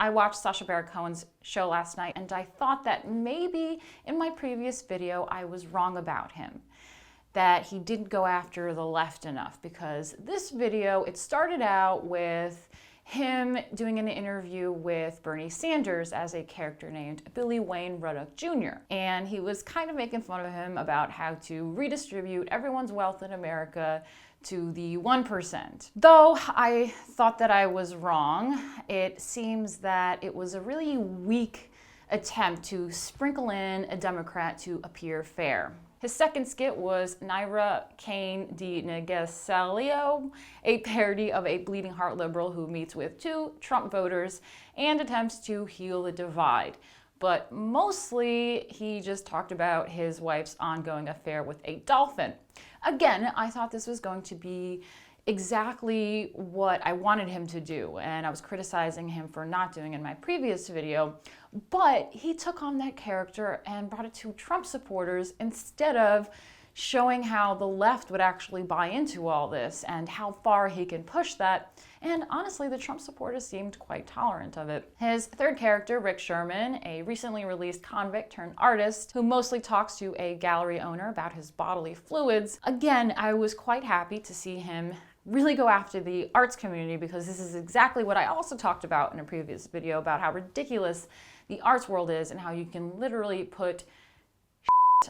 I watched Sacha Baron Cohen's show last night, and I thought that maybe in my previous video I was wrong about him, that he didn't go after the left enough, because this video, it started out with him doing an interview with Bernie Sanders as a character named Billy Wayne Ruddock Jr. And he was kind of making fun of him about how to redistribute everyone's wealth in America to the 1%. Though I thought that I was wrong, it seems that it was a really weak attempt to sprinkle in a Democrat to appear fair. His second skit was Naira Kane de Negasalio, a parody of a bleeding heart liberal who meets with two Trump voters and attempts to heal the divide. But mostly he just talked about his wife's ongoing affair with a dolphin. Again, I thought this was going to be exactly what I wanted him to do, and I was criticizing him for not doing in my previous video, but he took on that character and brought it to Trump supporters instead of showing how the left would actually buy into all this and how far he can push that. And honestly, the Trump supporters seemed quite tolerant of it. His third character, Rick Sherman, a recently released convict turned artist who mostly talks to a gallery owner about his bodily fluids. Again, I was quite happy to see him really go after the arts community, because this is exactly what I also talked about in a previous video about how ridiculous the arts world is and how you can literally put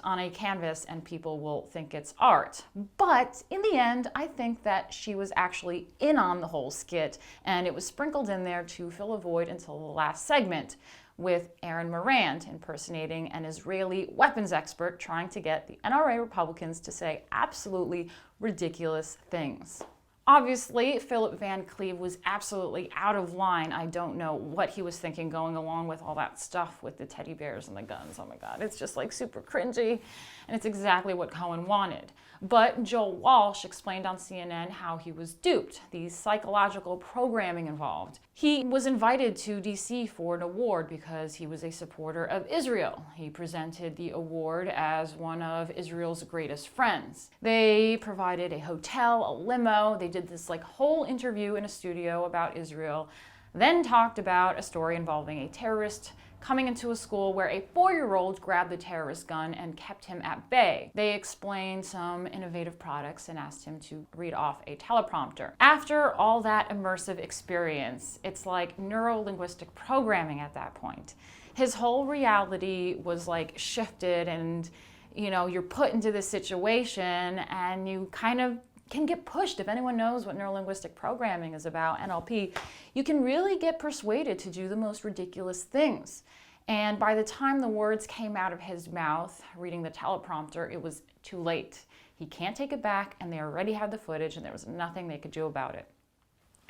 on a canvas and people will think it's art. But in the end, I think that she was actually in on the whole skit, and it was sprinkled in there to fill a void until the last segment, with Aaron Morand impersonating an Israeli weapons expert trying to get the NRA Republicans to say absolutely ridiculous things. Obviously, Philip Van Cleave was absolutely out of line. I don't know what he was thinking going along with all that stuff with the teddy bears and the guns. Oh my God, it's just like super cringy, and it's exactly what Cohen wanted. But Joel Walsh explained on CNN how he was duped, the psychological programming involved. He was invited to DC for an award because he was a supporter of Israel. He presented the award as one of Israel's greatest friends. They provided a hotel, a limo. They did this like whole interview in a studio about Israel, then talked about a story involving a terrorist coming into a school where a 4-year-old grabbed the terrorist gun and kept him at bay. They explained some innovative products and asked him to read off a teleprompter. After all that immersive experience, it's like neuro-linguistic programming at that point. His whole reality was like shifted, and you're put into this situation and you kind of can get pushed. If anyone knows what neuro-linguistic programming is about, NLP, you can really get persuaded to do the most ridiculous things. And by the time the words came out of his mouth, reading the teleprompter, it was too late. He can't take it back, and they already had the footage, and there was nothing they could do about it.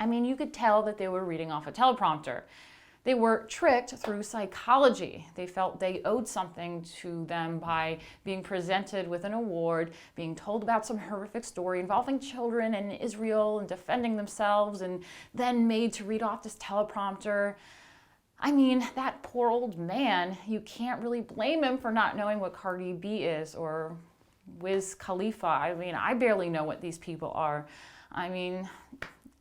I mean, you could tell that they were reading off a teleprompter. They were tricked through psychology. They felt they owed something to them by being presented with an award, being told about some horrific story involving children in Israel and defending themselves, and then made to read off this teleprompter. I mean, that poor old man, you can't really blame him for not knowing what Cardi B is or Wiz Khalifa. I mean, I barely know what these people are. I mean,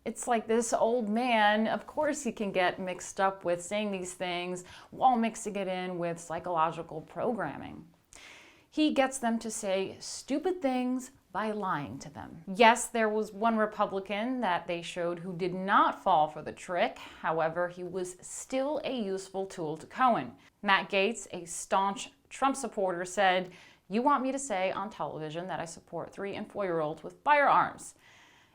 it's like this old man, of course he can get mixed up with saying these things while mixing it in with psychological programming. He gets them to say stupid things by lying to them. Yes, there was one Republican that they showed who did not fall for the trick. However, he was still a useful tool to Cohen. Matt Gaetz, a staunch Trump supporter, said, "You want me to say on television that I support 3- and 4-year-olds with firearms?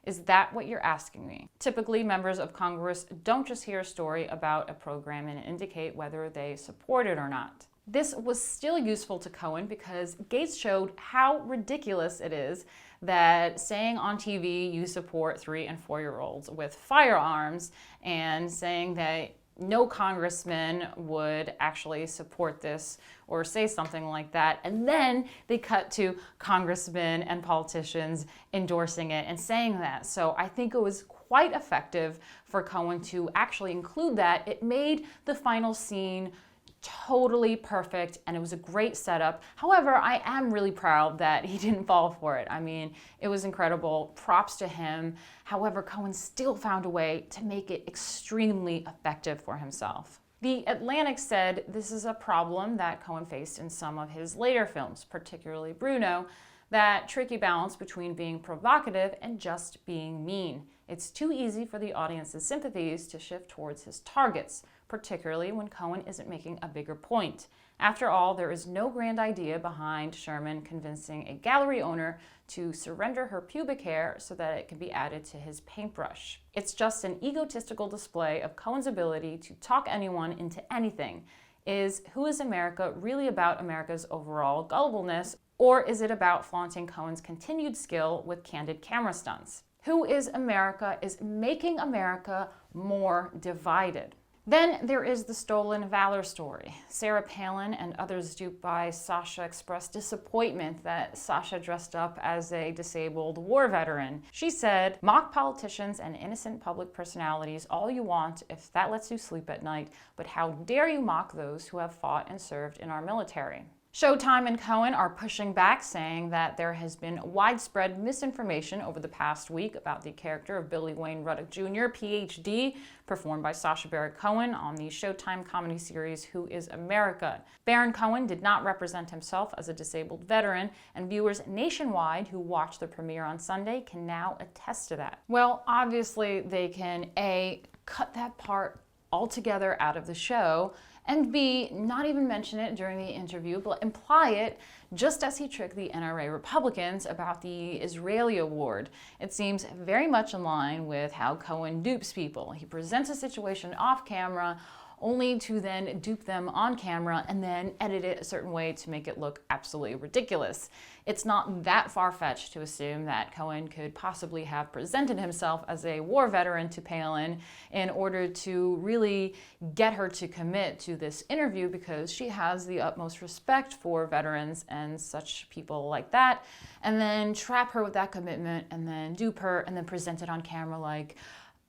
Is that what you're asking me?" Typically, members of Congress don't just hear a story about a program and indicate whether they support it or not. This was still useful to Cohen because Gaetz showed how ridiculous it is that saying on TV you support 3- and 4-year-olds with firearms and saying that no congressman would actually support this or say something like that. And then they cut to congressmen and politicians endorsing it and saying that. So I think it was quite effective for Cohen to actually include that. It made the final scene totally perfect and it was a great setup. However, I am really proud that he didn't fall for it. I mean, it was incredible. Props to him. However, Cohen still found a way to make it extremely effective for himself. The Atlantic said this is a problem that Cohen faced in some of his later films, particularly Bruno, that tricky balance between being provocative and just being mean. It's too easy for the audience's sympathies to shift towards his targets, particularly when Cohen isn't making a bigger point. After all, there is no grand idea behind Sherman convincing a gallery owner to surrender her pubic hair so that it can be added to his paintbrush. It's just an egotistical display of Cohen's ability to talk anyone into anything. Is Who is America really about America's overall gullibleness, or is it about flaunting Cohen's continued skill with candid camera stunts? Who is America is making America more divided. Then there is the stolen valor story. Sarah Palin and others duped by Sacha expressed disappointment that Sacha dressed up as a disabled war veteran. She said, "Mock politicians and innocent public personalities all you want if that lets you sleep at night, but how dare you mock those who have fought and served in our military?" Showtime and Cohen are pushing back, saying that there has been widespread misinformation over the past week about the character of Billy Wayne Ruddock Jr., PhD, performed by Sacha Baron Cohen on the Showtime comedy series Who is America. Baron Cohen did not represent himself as a disabled veteran, and viewers nationwide who watched the premiere on Sunday can now attest to that. Well, obviously they can A, cut that part altogether out of the show, and B, not even mention it during the interview, but imply it just as he tricked the NRA Republicans about the Israeli award. It seems very much in line with how Cohen dupes people. He presents a situation off camera only to then dupe them on camera and then edit it a certain way to make it look absolutely ridiculous. It's not that far-fetched to assume that Cohen could possibly have presented himself as a war veteran to Palin in order to really get her to commit to this interview, because she has the utmost respect for veterans and such people like that, and then trap her with that commitment and then dupe her and then present it on camera like,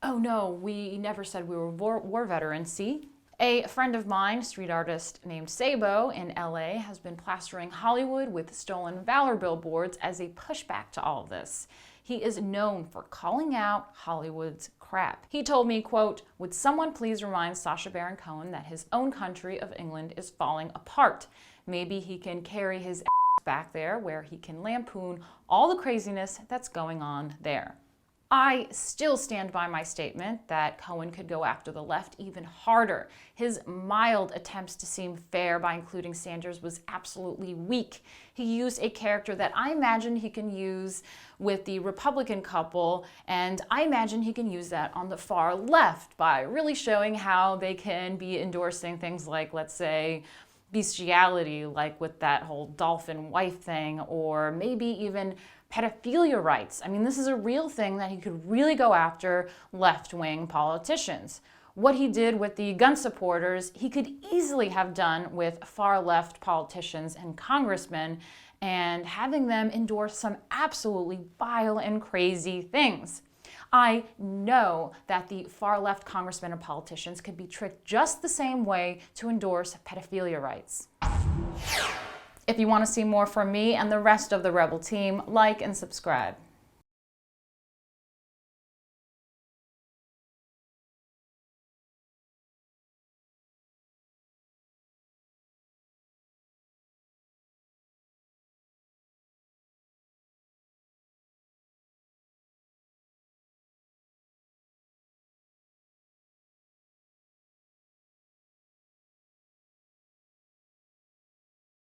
"Oh no, we never said we were war veterans, see?" A friend of mine, street artist named Sabo in LA, has been plastering Hollywood with stolen valor billboards as a pushback to all of this. He is known for calling out Hollywood's crap. He told me, quote, "Would someone please remind Sacha Baron Cohen that his own country of England is falling apart? Maybe he can carry his ass back there where he can lampoon all the craziness that's going on there." I still stand by my statement that Cohen could go after the left even harder. His mild attempts to seem fair by including Sanders was absolutely weak. He used a character that I imagine he can use with the Republican couple, and I imagine he can use that on the far left by really showing how they can be endorsing things like, let's say, bestiality, like with that whole dolphin wife thing, or maybe even pedophilia rights. I mean, this is a real thing that he could really go after left-wing politicians. What he did with the gun supporters, he could easily have done with far-left politicians and congressmen, and having them endorse some absolutely vile and crazy things. I know that the far-left congressmen and politicians could be tricked just the same way to endorse pedophilia rights. If you want to see more from me and the rest of the Rebel team, like and subscribe.